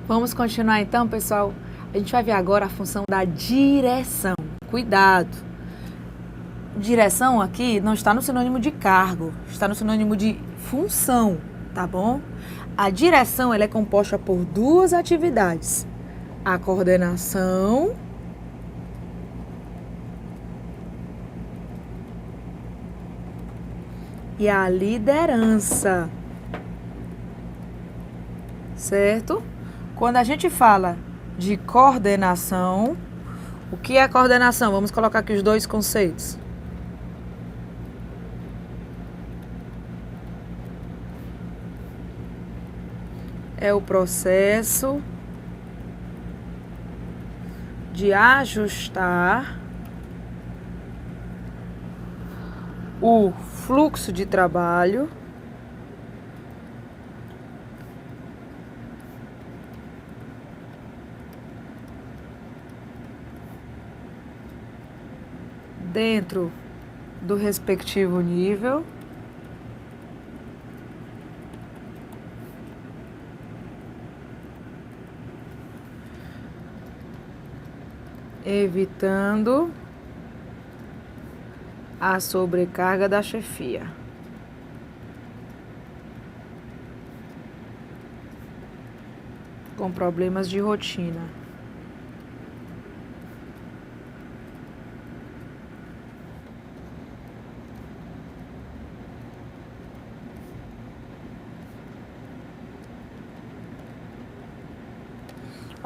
Vamos continuar então, pessoal. A gente vai ver agora a função da direção. Cuidado! Direção aqui não está no sinônimo de cargo, está no sinônimo de função, tá bom? A direção ela é composta por duas atividades: a coordenação e a liderança, certo? Quando a gente fala de coordenação, o que é coordenação? Vamos colocar aqui os dois conceitos. É o processo de ajustar o fluxo de trabalho dentro do respectivo nível evitando a sobrecarga da chefia. Com problemas de rotina.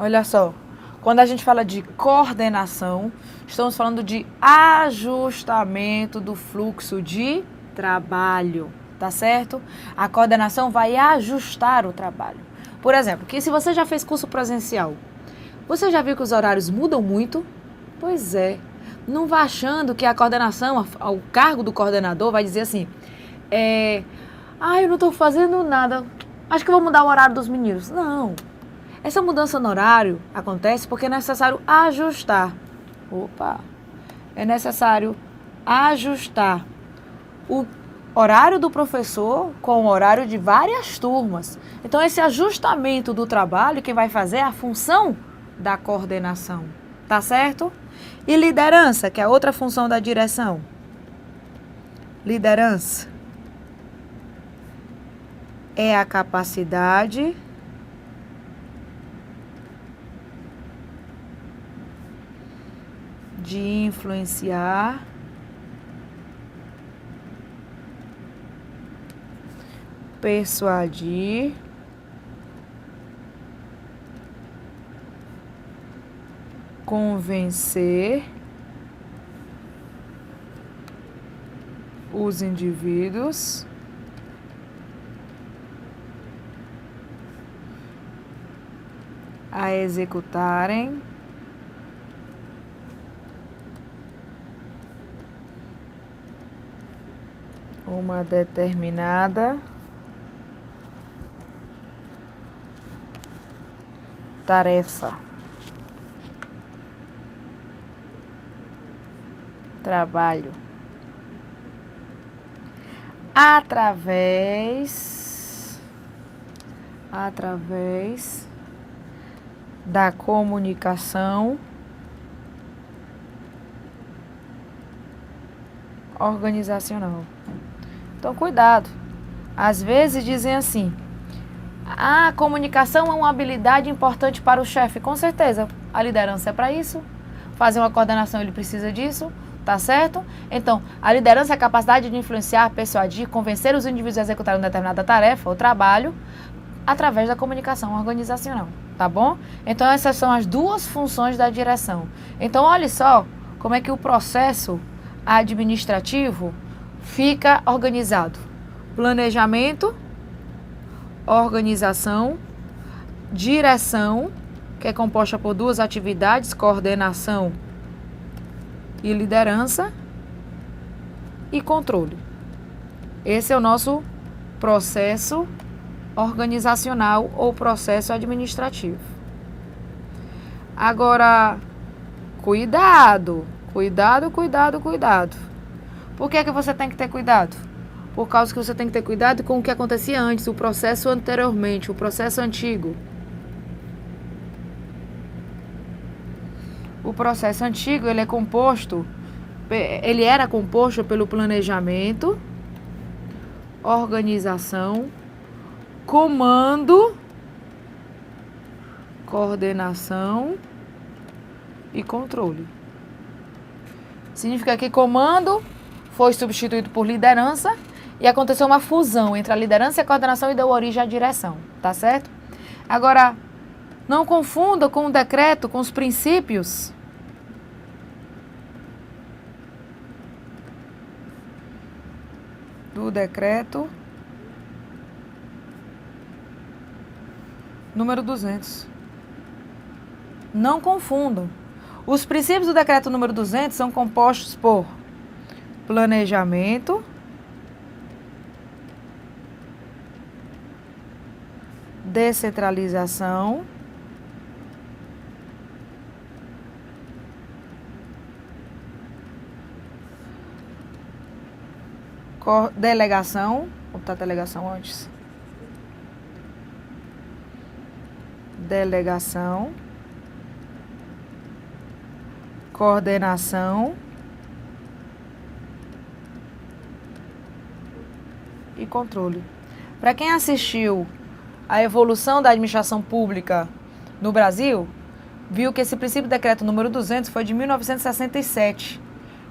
Olha só. Quando a gente fala de coordenação, estamos falando de ajustamento do fluxo de trabalho, tá certo? A coordenação vai ajustar o trabalho. Por exemplo, que se você já fez curso presencial, você já viu que os horários mudam muito? Pois é. Não vá achando que a coordenação, o cargo do coordenador vai dizer assim, eu não estou fazendo nada, acho que eu vou mudar o horário dos meninos. Não. Essa mudança no horário acontece porque é necessário ajustar. É necessário ajustar o horário do professor com o horário de várias turmas. Então, esse ajustamento do trabalho, quem vai fazer é a função da coordenação. Tá certo? E liderança, que é outra função da direção. Liderança é a capacidade de influenciar persuadir convencer os indivíduos a executarem uma determinada tarefa, trabalho, através da comunicação organizacional. Então, cuidado. Às vezes dizem assim, a comunicação é uma habilidade importante para o chefe. Com certeza, a liderança é para isso. Fazer uma coordenação, ele precisa disso, tá certo? Então, a liderança é a capacidade de influenciar, persuadir, convencer os indivíduos a executarem uma determinada tarefa ou trabalho através da comunicação organizacional, tá bom? Então, essas são as duas funções da direção. Então, olha só como é que o processo administrativo fica organizado. Planejamento, organização, direção, que é composta por duas atividades, coordenação e liderança, e controle. Esse é o nosso processo organizacional ou processo administrativo. Agora, cuidado. Por que você tem que ter cuidado? Por causa que você tem que ter cuidado com o que acontecia antes, o processo anteriormente, o processo antigo. O processo antigo, ele era composto pelo planejamento, organização, comando, coordenação e controle. Significa que comando foi substituído por liderança e aconteceu uma fusão entre a liderança e a coordenação e deu origem à direção, tá certo? Agora, não confunda com o decreto, com os princípios do decreto número 200. Não confundam. Os princípios do decreto número 200 são compostos por planejamento, descentralização, delegação, vou botar delegação antes. Delegação, coordenação e controle. Para quem assistiu a evolução da administração pública no Brasil, viu que esse princípio do decreto número 200 foi de 1967.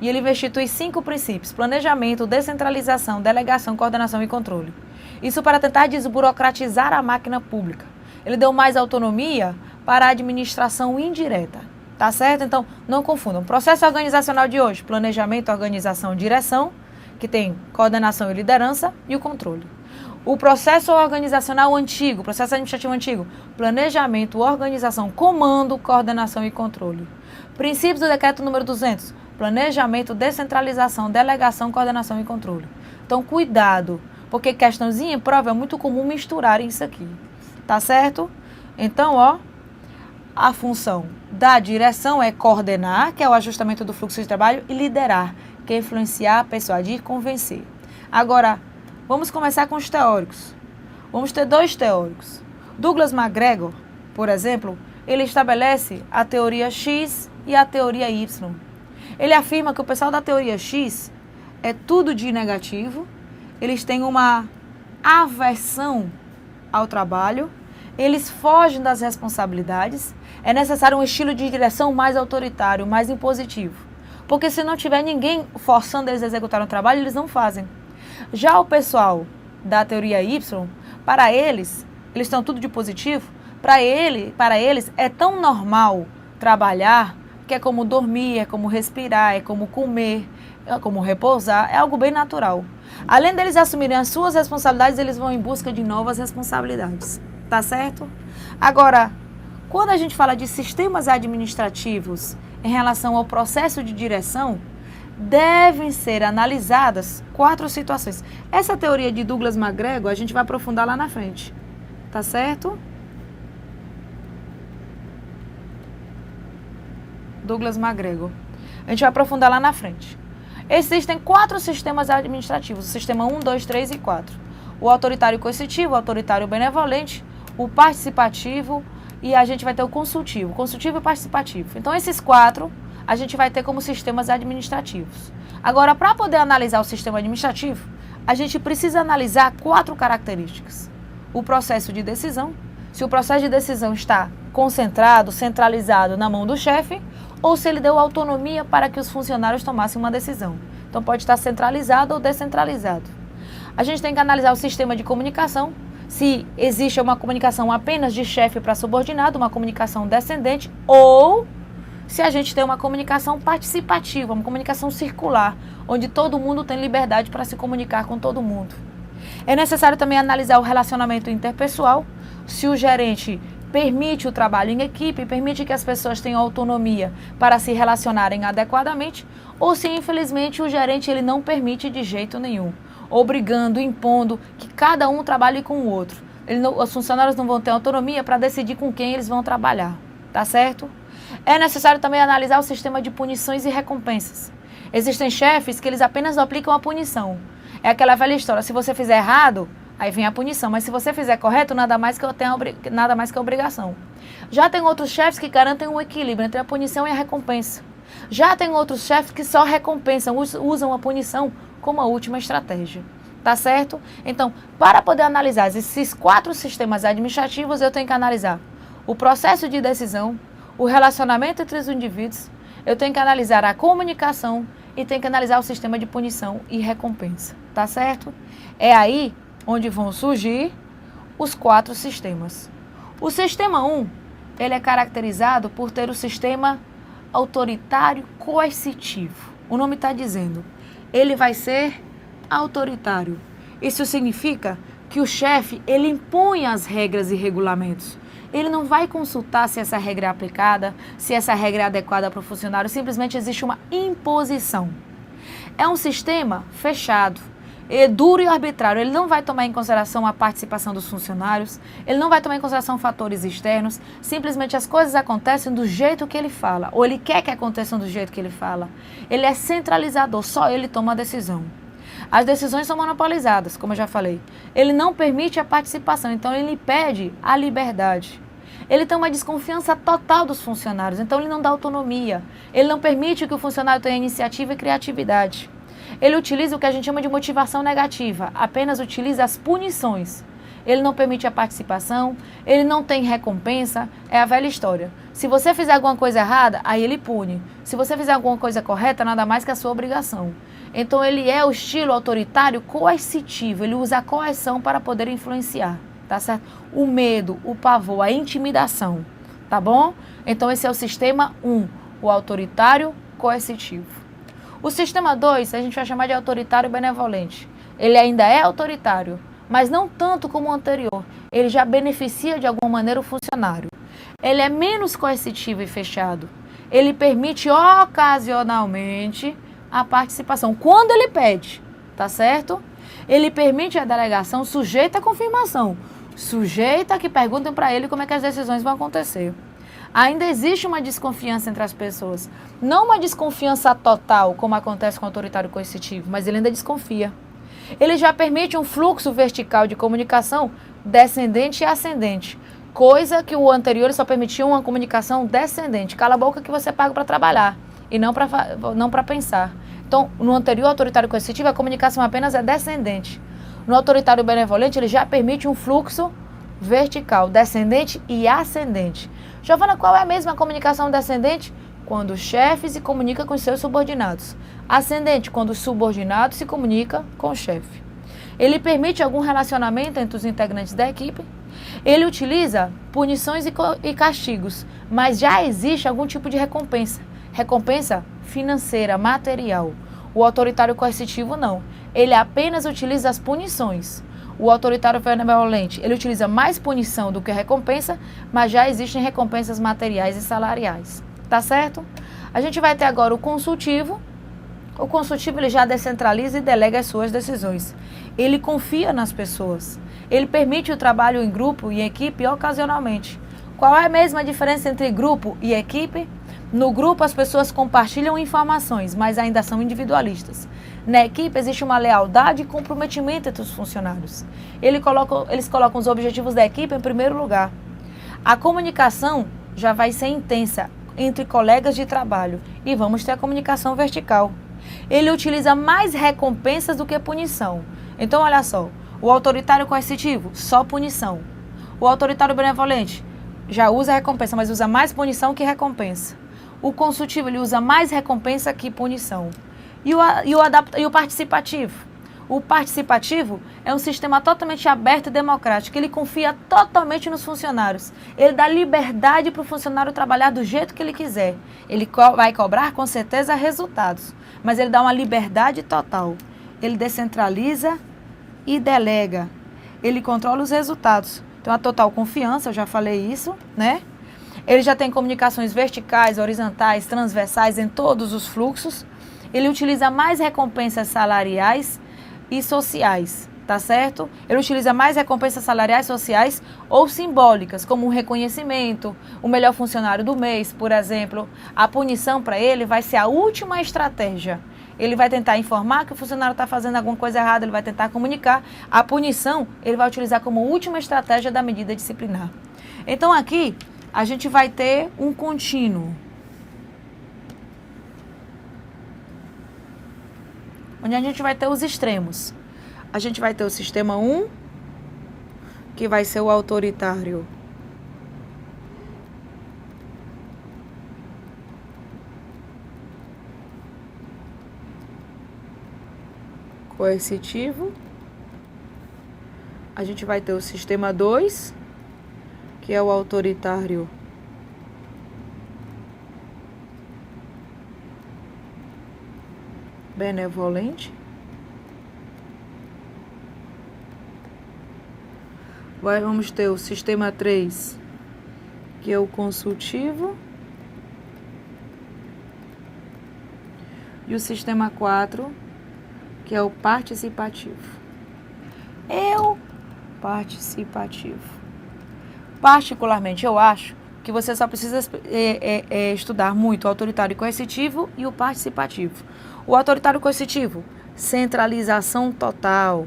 E ele institui 5 princípios: planejamento, descentralização, delegação, coordenação e controle. Isso para tentar desburocratizar a máquina pública. Ele deu mais autonomia para a administração indireta, tá certo? Então, não confundam. Processo organizacional de hoje: planejamento, organização, direção, que tem coordenação e liderança, e o controle. O processo organizacional antigo, processo administrativo antigo: planejamento, organização, comando, coordenação e controle. Princípios do decreto número 200: planejamento, descentralização, delegação, coordenação e controle. Então, cuidado, porque questãozinha em prova é muito comum misturarem isso aqui, tá certo? Então, ó, a função da direção é coordenar, que é o ajustamento do fluxo de trabalho, e liderar, que é influenciar, persuadir, convencer. Agora, vamos começar com os teóricos. Vamos ter 2 teóricos. Douglas MacGregor, por exemplo, ele estabelece a teoria X e a teoria Y. Ele afirma que o pessoal da teoria X é tudo de negativo, eles têm uma aversão ao trabalho, eles fogem das responsabilidades, é necessário um estilo de direção mais autoritário, mais impositivo. Porque se não tiver ninguém forçando eles a executar um trabalho, eles não fazem. Já o pessoal da teoria Y, para eles estão tudo de positivo, para eles é tão normal trabalhar, que é como dormir, é como respirar, é como comer, é como repousar, é algo bem natural. Além deles assumirem as suas responsabilidades, eles vão em busca de novas responsabilidades, tá certo? Agora, quando a gente fala de sistemas administrativos em relação ao processo de direção, devem ser analisadas 4 situações. Essa teoria de Douglas MacGregor, a gente vai aprofundar lá na frente, tá certo? Douglas MacGregor. A gente vai aprofundar lá na frente. Existem 4 sistemas administrativos, o sistema 1, 2, 3 e 4. O autoritário coercitivo, o autoritário benevolente, o participativo e a gente vai ter o consultivo e participativo. Então, esses 4 a gente vai ter como sistemas administrativos. Agora, para poder analisar o sistema administrativo, a gente precisa analisar 4 características. O processo de decisão, se o processo de decisão está concentrado, centralizado na mão do chefe, ou se ele deu autonomia para que os funcionários tomassem uma decisão. Então, pode estar centralizado ou descentralizado. A gente tem que analisar o sistema de comunicação, se existe uma comunicação apenas de chefe para subordinado, uma comunicação descendente, ou se a gente tem uma comunicação participativa, uma comunicação circular, onde todo mundo tem liberdade para se comunicar com todo mundo. É necessário também analisar o relacionamento interpessoal, se o gerente permite o trabalho em equipe, permite que as pessoas tenham autonomia para se relacionarem adequadamente, ou se infelizmente o gerente ele não permite de jeito nenhum, obrigando, impondo que cada um trabalhe com o outro. Os funcionários não vão ter autonomia para decidir com quem eles vão trabalhar, tá certo? É necessário também analisar o sistema de punições e recompensas. Existem chefes que eles apenas aplicam a punição. É aquela velha história, se você fizer errado, Aí vem a punição, mas se você fizer correto, nada mais que a obrigação. Já tem outros chefes que garantem um equilíbrio entre a punição e a recompensa. Já tem outros chefes que só recompensam, usam a punição como a última estratégia. Tá certo? Então, para poder analisar esses 4 sistemas administrativos, eu tenho que analisar o processo de decisão, o relacionamento entre os indivíduos, eu tenho que analisar a comunicação e tenho que analisar o sistema de punição e recompensa. Tá certo? É aí onde vão surgir os 4 sistemas. O sistema 1, ele é caracterizado por ter o sistema autoritário coercitivo. O nome está dizendo, ele vai ser autoritário. Isso significa que o chefe, ele impõe as regras e regulamentos. Ele não vai consultar se essa regra é aplicada, se essa regra é adequada para o funcionário, simplesmente existe uma imposição. É um sistema fechado, é duro e arbitrário. Ele não vai tomar em consideração a participação dos funcionários, ele não vai tomar em consideração fatores externos, simplesmente as coisas acontecem do jeito que ele fala, ou ele quer que aconteçam do jeito que ele fala. Ele é centralizador, só ele toma a decisão. As decisões são monopolizadas, como eu já falei. Ele não permite a participação, então ele pede a liberdade. Ele tem uma desconfiança total dos funcionários, então ele não dá autonomia. Ele não permite que o funcionário tenha iniciativa e criatividade. Ele utiliza o que a gente chama de motivação negativa, apenas utiliza as punições. Ele não permite a participação, ele não tem recompensa, é a velha história. Se você fizer alguma coisa errada, aí ele pune. Se você fizer alguma coisa correta, nada mais que a sua obrigação. Então ele é o estilo autoritário coercitivo, ele usa a coerção para poder influenciar, tá certo? O medo, o pavor, a intimidação, tá bom? Então esse é o sistema 1, o autoritário coercitivo. O sistema 2, a gente vai chamar de autoritário benevolente. Ele ainda é autoritário, mas não tanto como o anterior. Ele já beneficia de alguma maneira o funcionário. Ele é menos coercitivo e fechado. Ele permite ocasionalmente a participação, quando ele pede, tá certo? Ele permite a delegação sujeita à confirmação, sujeita a que perguntem para ele como é que as decisões vão acontecer. Ainda existe uma desconfiança entre as pessoas, não uma desconfiança total, como acontece com o autoritário coercitivo, mas ele ainda desconfia. Ele já permite um fluxo vertical de comunicação descendente e ascendente, coisa que o anterior só permitia uma comunicação descendente. Cala a boca que você paga para trabalhar e não para pensar. Então, no anterior autoritário coercitivo, a comunicação apenas é descendente. No autoritário benevolente, ele já permite um fluxo vertical, descendente e ascendente. Giovana, qual é a mesma comunicação descendente? Quando o chefe se comunica com os seus subordinados. Ascendente, quando o subordinado se comunica com o chefe. Ele permite algum relacionamento entre os integrantes da equipe. Ele utiliza punições e castigos, mas já existe algum tipo de recompensa. Recompensa financeira, material. O autoritário coercitivo não. Ele apenas utiliza as punições. O autoritário benevolente, ele utiliza mais punição do que recompensa, mas já existem recompensas materiais e salariais. Tá certo? A gente vai ter agora o consultivo. O consultivo ele já descentraliza e delega as suas decisões. Ele confia nas pessoas. Ele permite o trabalho em grupo e equipe ocasionalmente. Qual é a mesma diferença entre grupo e equipe? No grupo, as pessoas compartilham informações, mas ainda são individualistas. Na equipe, existe uma lealdade e comprometimento entre os funcionários. Eles colocam os objetivos da equipe em primeiro lugar. A comunicação já vai ser intensa entre colegas de trabalho e vamos ter a comunicação vertical. Ele utiliza mais recompensas do que punição. Então, olha só, o autoritário coercitivo, só punição. O autoritário benevolente já usa recompensa, mas usa mais punição que recompensa. O consultivo, ele usa mais recompensa que punição. E o participativo? O participativo é um sistema totalmente aberto e democrático. Ele confia totalmente nos funcionários. Ele dá liberdade para o funcionário trabalhar do jeito que ele quiser. Ele vai cobrar, com certeza, resultados. Mas ele dá uma liberdade total. Ele descentraliza e delega. Ele controla os resultados. Então, a total confiança, eu já falei isso, né? Ele já tem comunicações verticais, horizontais, transversais em todos os fluxos. Ele utiliza mais recompensas salariais e sociais, tá certo? Ele utiliza mais recompensas salariais, sociais ou simbólicas, como um reconhecimento, o melhor funcionário do mês, por exemplo. A punição para ele vai ser a última estratégia. ele vai tentar informar que o funcionário está fazendo alguma coisa errada, ele vai tentar comunicar. A punição, ele vai utilizar como última estratégia da medida disciplinar. Então, aqui, a gente vai ter um contínuo, onde a gente vai ter os extremos. A gente vai ter o sistema 1, que vai ser o autoritário. Coercitivo. A gente vai ter o sistema 2, que é o autoritário benevolente. Vamos ter o sistema 3, que é o consultivo. E o sistema 4, que é o participativo. Participativo. Particularmente, eu acho que você só precisa estudar muito o autoritário coercitivo e o participativo. O autoritário coercitivo, centralização total.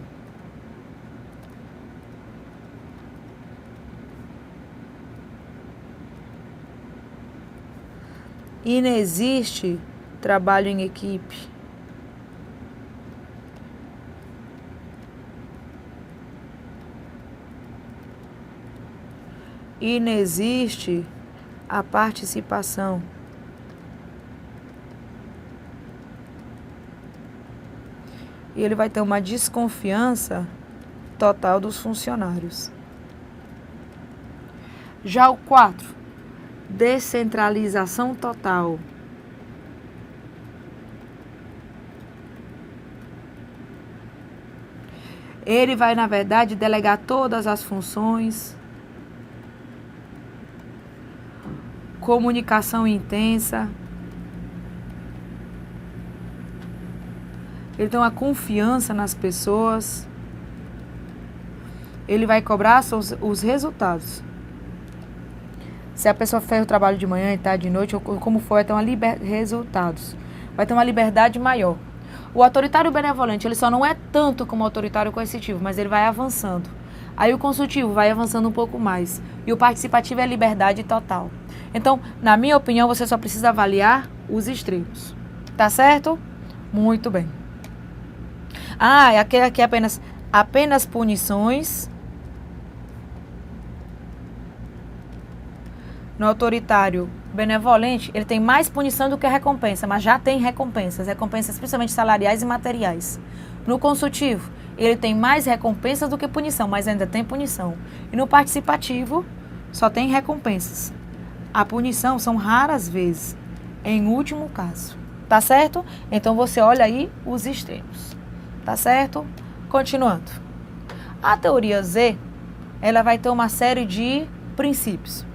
Inexiste trabalho em equipe. Inexiste a participação. E ele vai ter uma desconfiança total dos funcionários. Já o 4, descentralização total. Ele vai, na verdade, delegar todas as funções. Comunicação intensa. Ele tem uma confiança nas pessoas. Ele vai cobrar os resultados. Se a pessoa fez o trabalho de manhã e tarde, de noite, ou como for, vai ter resultados. Vai ter uma liberdade maior. O autoritário benevolente, ele só não é tanto como o autoritário coercitivo, mas ele vai avançando. Aí o consultivo vai avançando um pouco mais. E o participativo é liberdade total. Então, na minha opinião, você só precisa avaliar os extremos. Tá certo? Muito bem. Aqui é apenas punições. No autoritário benevolente, ele tem mais punição do que recompensa, mas já tem recompensas principalmente salariais e materiais. No consultivo, ele tem mais recompensas do que punição, mas ainda tem punição. E no participativo, só tem recompensas. A punição são raras vezes, em último caso. Tá certo? Então você olha aí os extremos. Tá certo? Continuando. A teoria Z, ela vai ter uma série de princípios.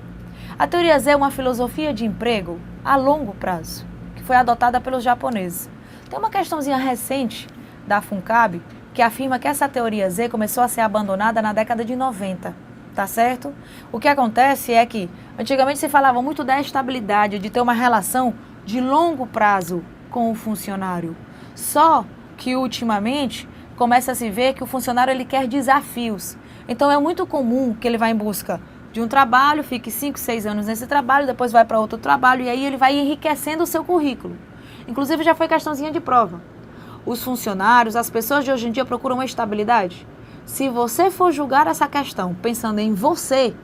A teoria Z é uma filosofia de emprego a longo prazo, que foi adotada pelos japoneses. Tem uma questãozinha recente da FUNCAB que afirma que essa teoria Z começou a ser abandonada na década de 90, tá certo? O que acontece é que antigamente se falava muito da estabilidade, de ter uma relação de longo prazo com o funcionário. Só que ultimamente começa a se ver que o funcionário ele quer desafios. Então é muito comum que ele vá em busca de um trabalho, fique 5, 6 anos nesse trabalho, depois vai para outro trabalho e aí ele vai enriquecendo o seu currículo. Inclusive já foi questãozinha de prova. Os funcionários, as pessoas de hoje em dia procuram uma estabilidade. Se você for julgar essa questão pensando em você,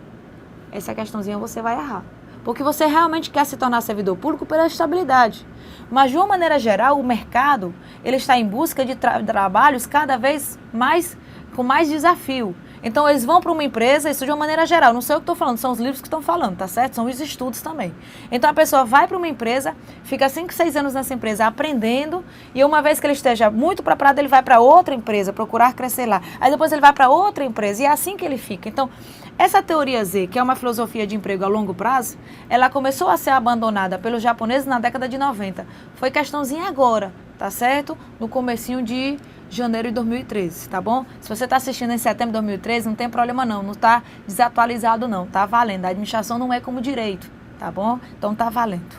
essa questãozinha você vai errar. Porque você realmente quer se tornar servidor público pela estabilidade. Mas de uma maneira geral, o mercado ele está em busca de trabalhos cada vez mais com mais desafio. Então, eles vão para uma empresa, isso de uma maneira geral, não sei o que estou falando, são os livros que estão falando, tá certo? São os estudos também. Então, a pessoa vai para uma empresa, fica 5, 6 anos nessa empresa aprendendo, e uma vez que ele esteja muito preparado, ele vai para outra empresa, procurar crescer lá. Aí depois ele vai para outra empresa, e é assim que ele fica. Então, essa teoria Z, que é uma filosofia de emprego a longo prazo, ela começou a ser abandonada pelos japoneses na década de 90. Foi questãozinha agora, tá certo? No comecinho de janeiro de 2013, tá bom? Se você está assistindo em setembro de 2013, não tem problema não está desatualizado não, tá valendo. A administração não é como direito, tá bom? Então tá valendo.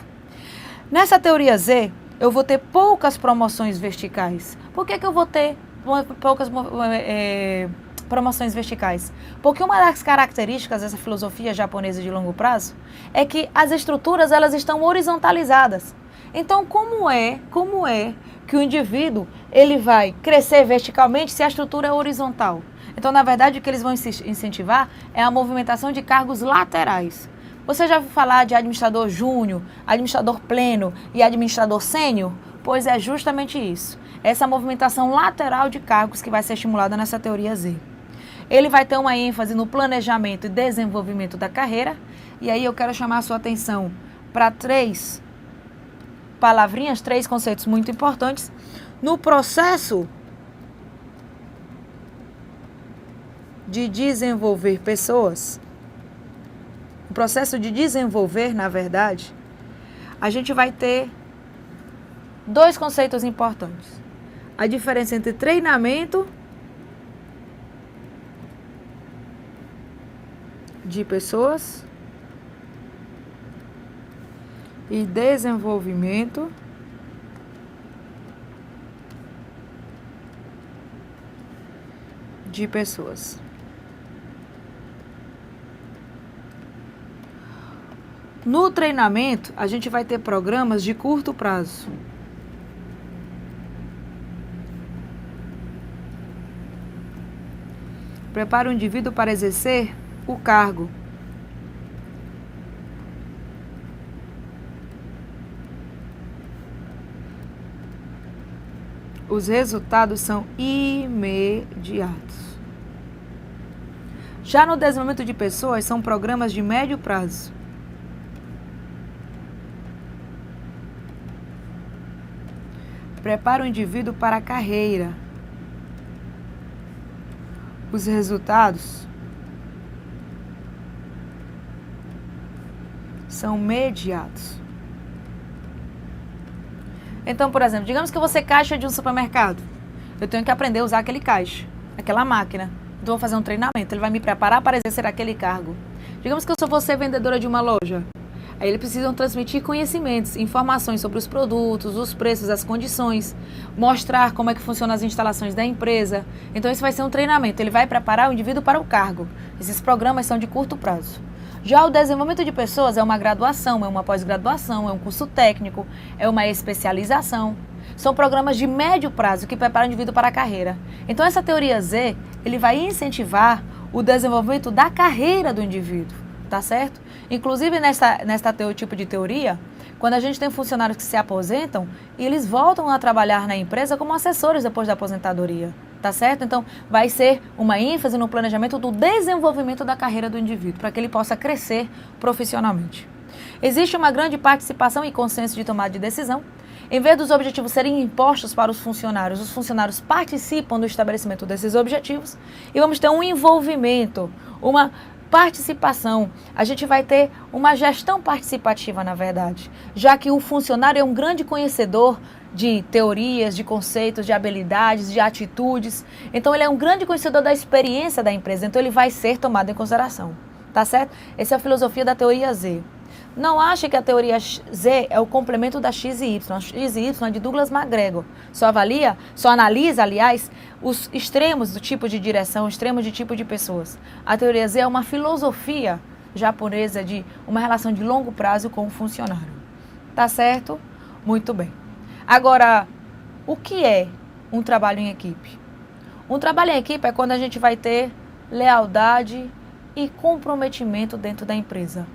Nessa teoria Z, eu vou ter poucas promoções verticais. Por que eu vou ter poucas promoções verticais? Porque uma das características dessa filosofia japonesa de longo prazo é que as estruturas elas estão horizontalizadas. Então, como é que o indivíduo ele vai crescer verticalmente se a estrutura é horizontal? Então, na verdade, o que eles vão incentivar é a movimentação de cargos laterais. Você já ouviu falar de administrador júnior, administrador pleno e administrador sênior? Pois é justamente isso. Essa movimentação lateral de cargos que vai ser estimulada nessa teoria Z. Ele vai ter uma ênfase no planejamento e desenvolvimento da carreira. E aí eu quero chamar a sua atenção para 3 palavrinhas, 3 conceitos muito importantes. No processo de desenvolver pessoas, o processo de desenvolver, na verdade, a gente vai ter 2 conceitos importantes. A diferença entre treinamento de pessoas e desenvolvimento de pessoas. No treinamento, a gente vai ter programas de curto prazo. Prepara o indivíduo para exercer o cargo. Os resultados são imediatos. Já no desenvolvimento de pessoas, são programas de médio prazo. Prepara o indivíduo para a carreira. Os resultados são imediatos. Então, por exemplo, digamos que eu vou ser caixa de um supermercado. Eu tenho que aprender a usar aquele caixa, aquela máquina. Então, eu vou fazer um treinamento. Ele vai me preparar para exercer aquele cargo. Digamos que eu vou ser vendedora de uma loja. Aí eles precisam transmitir conhecimentos, informações sobre os produtos, os preços, as condições, mostrar como é que funcionam as instalações da empresa. Então, isso vai ser um treinamento. Ele vai preparar o indivíduo para o cargo. Esses programas são de curto prazo. Já o desenvolvimento de pessoas é uma graduação, é uma pós-graduação, é um curso técnico, é uma especialização. São programas de médio prazo que preparam o indivíduo para a carreira. Então, essa teoria Z, ele vai incentivar o desenvolvimento da carreira do indivíduo. Tá certo? Inclusive, nesta tipo de teoria, quando a gente tem funcionários que se aposentam, eles voltam a trabalhar na empresa como assessores depois da aposentadoria. Tá certo? Então, vai ser uma ênfase no planejamento do desenvolvimento da carreira do indivíduo, para que ele possa crescer profissionalmente. Existe uma grande participação e consenso de tomada de decisão. Em vez dos objetivos serem impostos para os funcionários participam do estabelecimento desses objetivos e vamos ter um envolvimento, uma participação. A gente vai ter uma gestão participativa, na verdade, já que o funcionário é um grande conhecedor de teorias, de conceitos, de habilidades, de atitudes. Então, ele é um grande conhecedor da experiência da empresa. Então, ele vai ser tomado em consideração. Tá certo? Essa é a filosofia da teoria Z. Não ache que a teoria Z é o complemento da X e Y. A X e Y é de Douglas MacGregor. Só analisa, aliás, os extremos do tipo de direção, extremos de tipo de pessoas. A teoria Z é uma filosofia japonesa de uma relação de longo prazo com o funcionário. Tá certo? Muito bem. Agora, o que é um trabalho em equipe? Um trabalho em equipe é quando a gente vai ter lealdade e comprometimento dentro da empresa.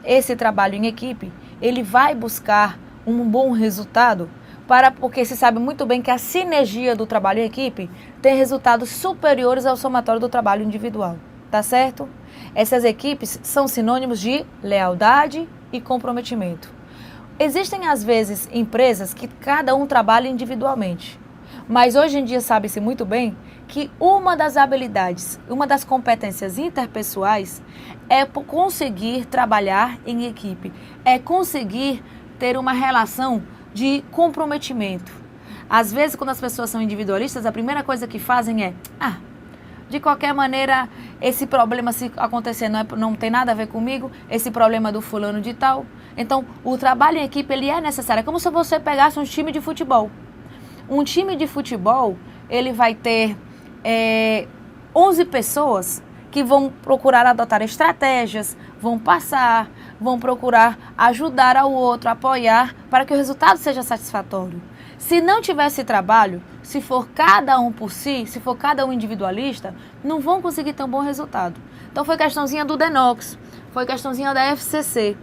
Esse trabalho em equipe, ele vai buscar um bom resultado, porque se sabe muito bem que a sinergia do trabalho em equipe tem resultados superiores ao somatório do trabalho individual, tá certo? Essas equipes são sinônimos de lealdade e comprometimento. Existem, às vezes, empresas que cada um trabalha individualmente, mas hoje em dia sabe-se muito bem que uma das habilidades, uma das competências interpessoais é conseguir trabalhar em equipe, é conseguir ter uma relação de comprometimento. Às vezes, quando as pessoas são individualistas, a primeira coisa que fazem é de qualquer maneira, esse problema se acontecer não tem nada a ver comigo, esse problema do fulano de tal. Então, o trabalho em equipe, ele é necessário. É como se você pegasse um time de futebol. Um time de futebol, ele vai ter 11 pessoas que vão procurar adotar estratégias, vão passar, vão procurar ajudar ao outro, apoiar, para que o resultado seja satisfatório. Se não tiver esse trabalho, se for cada um por si, se for cada um individualista, não vão conseguir ter um bom resultado. Então foi questãozinha do Denox, foi questãozinha da FCC.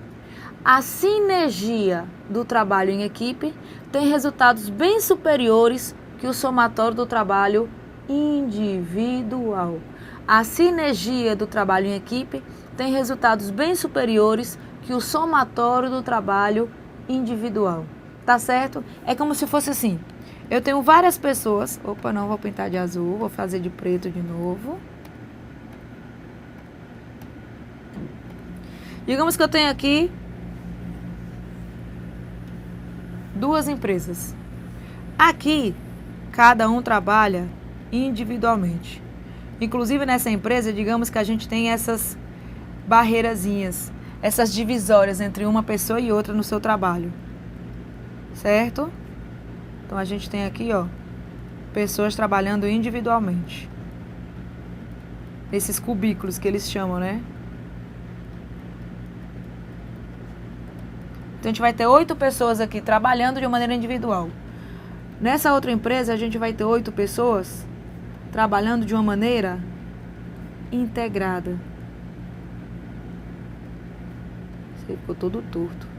A sinergia do trabalho em equipe tem resultados bem superiores que o somatório do trabalho individual. A sinergia do trabalho em equipe tem resultados bem superiores que o somatório do trabalho individual. Tá certo? É como se fosse assim. Eu tenho várias pessoas. Opa, não vou pintar de azul, vou fazer de preto de novo. Digamos que eu tenho aqui 2 empresas. Aqui, cada um trabalha individualmente. Inclusive nessa empresa, digamos que a gente tem essas barreirazinhas, essas divisórias entre uma pessoa e outra no seu trabalho. Certo? Então a gente tem aqui, ó, pessoas trabalhando individualmente. Esses cubículos que eles chamam, né? Então a gente vai ter 8 pessoas aqui trabalhando de uma maneira individual. Nessa outra empresa a gente vai ter 8 pessoas trabalhando de uma maneira integrada. Isso aí ficou todo torto.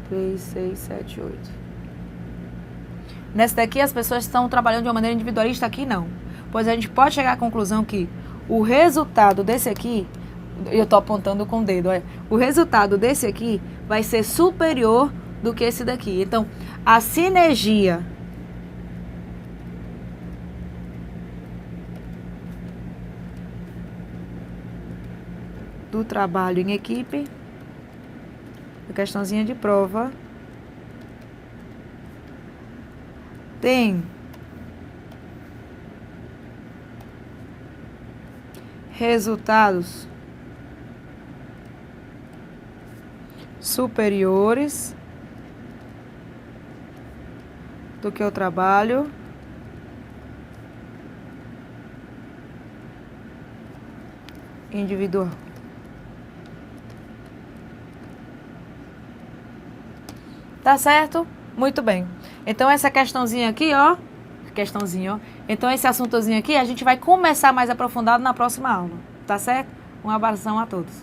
3, 6, 7, 8. Nessa daqui as pessoas estão trabalhando de uma maneira individualista, aqui não. Pois a gente pode chegar à conclusão que o resultado desse aqui, eu estou apontando com o dedo, o resultado desse aqui vai ser superior do que esse daqui. Então, a sinergia do trabalho em equipe, a questãozinha de prova, tem resultados superiores do que o trabalho individual. Tá certo? Muito bem. Então essa questãozinha aqui, ó, então esse assuntozinho aqui a gente vai começar mais aprofundado na próxima aula, tá certo? Um abração a todos.